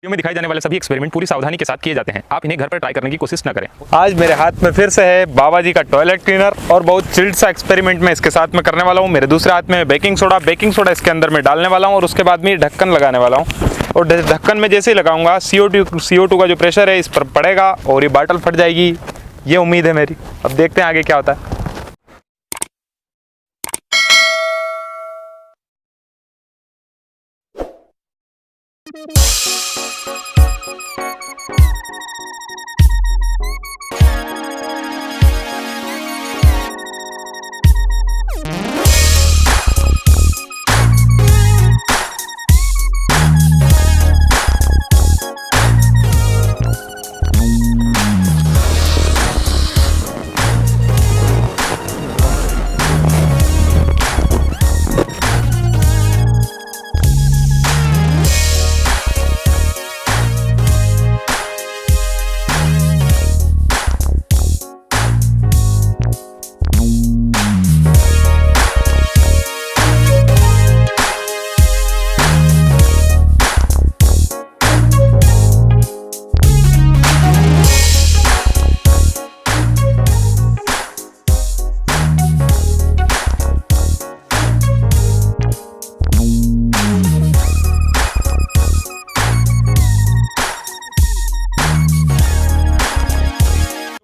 में दिखाए जाने वाले सभी एक्सपेरिमेंट पूरी सावधानी के साथ किए जाते हैं। आप इन्हें घर पर ट्राई करने की कोशिश न करें। आज मेरे हाथ में फिर से है बाबा जी का टॉयलेट क्लीनर और बहुत चिल्ड सा एक्सपेरिमेंट मैं इसके साथ में करने वाला हूँ। मेरे दूसरे हाथ में बेकिंग सोडा इसके अंदर मैं डालने वाला हूँ और उसके बाद में ये ढक्कन लगाने वाला हूँ। और ढक्कन में जैसे ही लगाऊंगा CO2 का जो प्रेशर है इस पर पड़ेगा और ये बाटल फट जाएगी, ये उम्मीद है मेरी। अब देखते हैं आगे क्या होता है।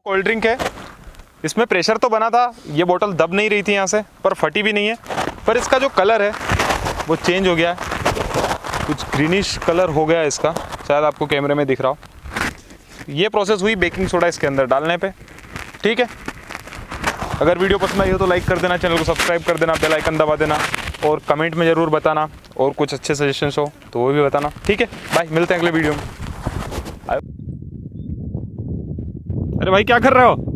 कोल्ड ड्रिंक है, इसमें प्रेशर तो बना था, ये बोतल दब नहीं रही थी यहाँ से, पर फटी भी नहीं है। पर इसका जो कलर है वो चेंज हो गया है, कुछ ग्रीनिश कलर हो गया है इसका, शायद आपको कैमरे में दिख रहा हो। ये प्रोसेस हुई बेकिंग सोडा इसके अंदर डालने पे। ठीक है, अगर वीडियो पसंद आई हो तो लाइक कर देना, चैनल को सब्सक्राइब कर देना, बेल आइकन दबा देना और कमेंट में ज़रूर बताना, और कुछ अच्छे सजेशंस हो तो वो भी बताना। ठीक है, बाय, मिलते हैं अगले वीडियो में। अरे भाई क्या कर रहे हो?